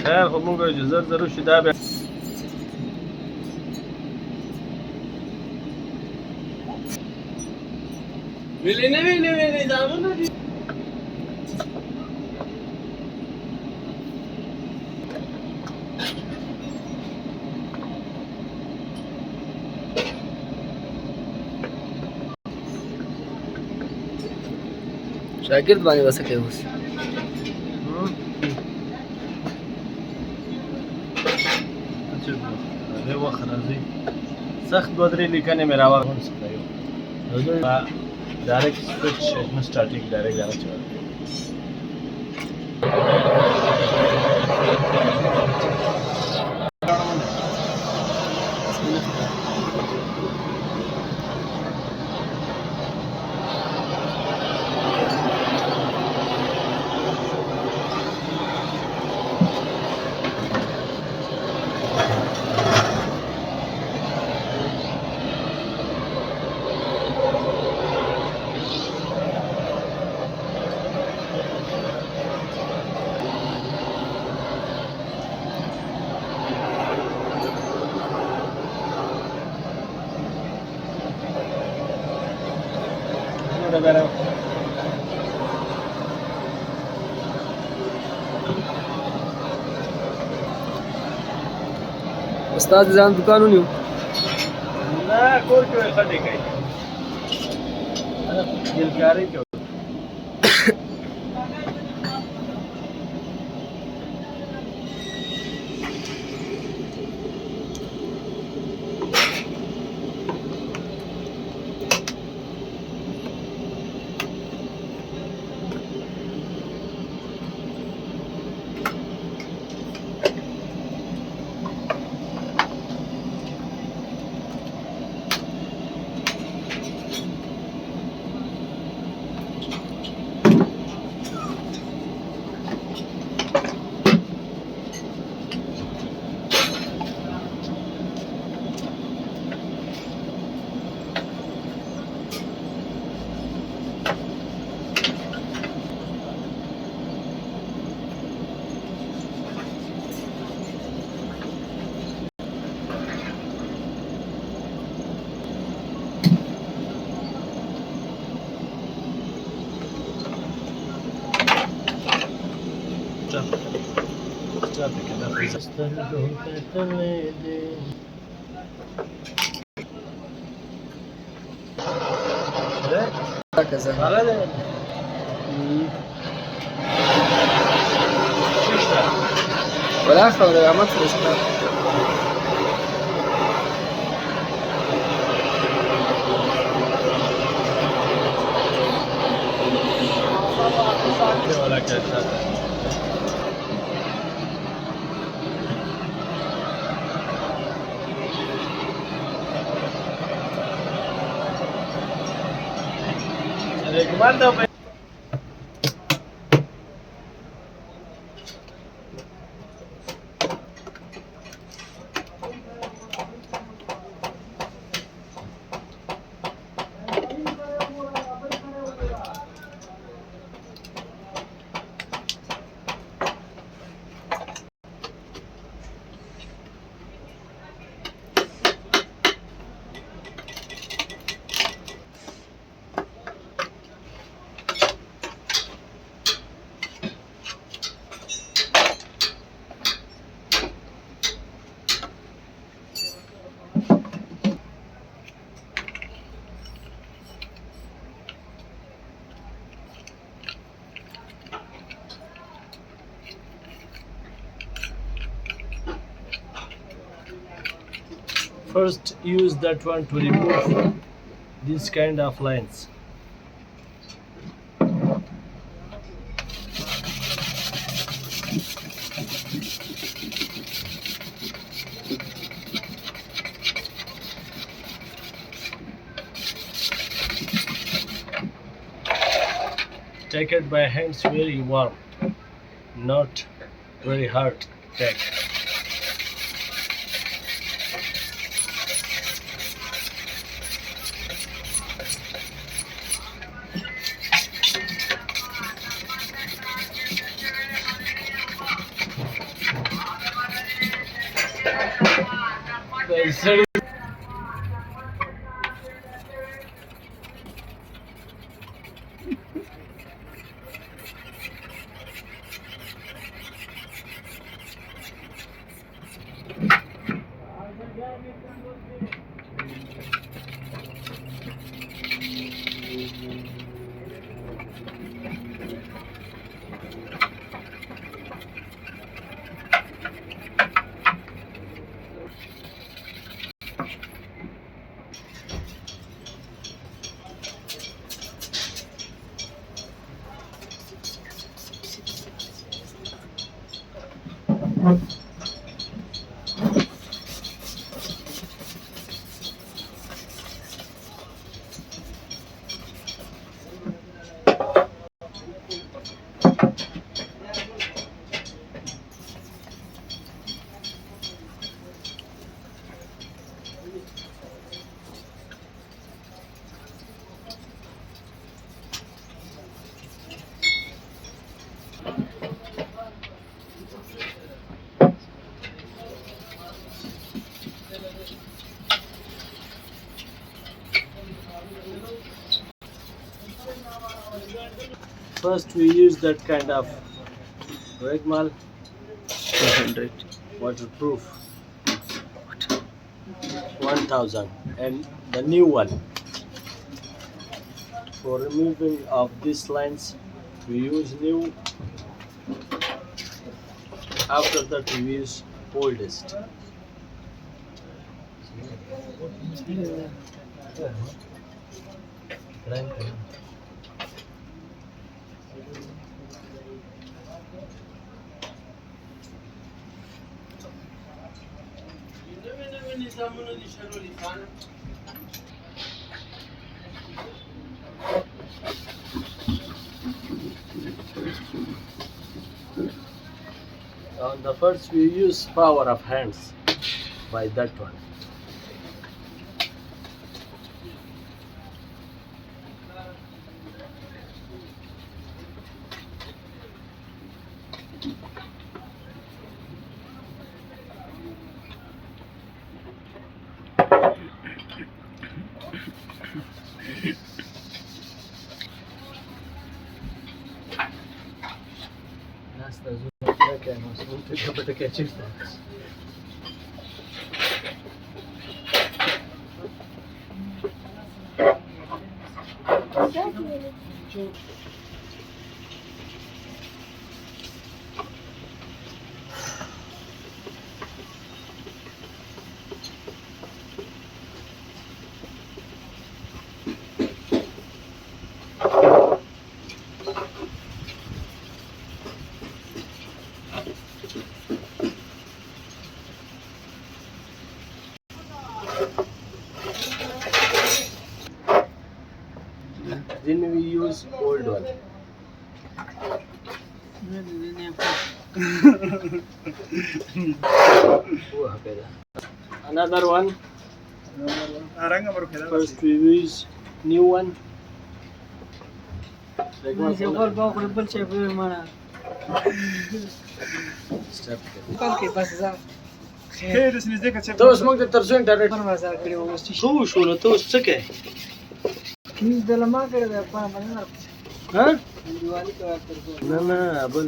خیر خو مونږ چې زر زر شي دا بیا ویلې نه ځامونه دي شاګرد باندې وسه کوي اوس چې هغه وخت راځي سخت دوه درې لیکنې مې راوړل څه یو ډایرکټ سویچ نو سٹارټینګ ډایرکټ استاد ځان دکان ونیو نه کور کې خټې کوي ګلکاري کوي ولا خبره عملت فرصه ولا كذا Comando. First, use that one to remove this kind of lines. Take it by hands very warm, not very hard. Take. First we use that kind of Regmal 200. waterproof 1000, and the new one. For removing of these lines we use new. After that we use oldest. On the first we use power of hands by that one. Then we use old one. Another one. First we use new one. Step. توس موږ د ترڅو انټرنیټ خو شو نو توس څه کوي ها نه نه بل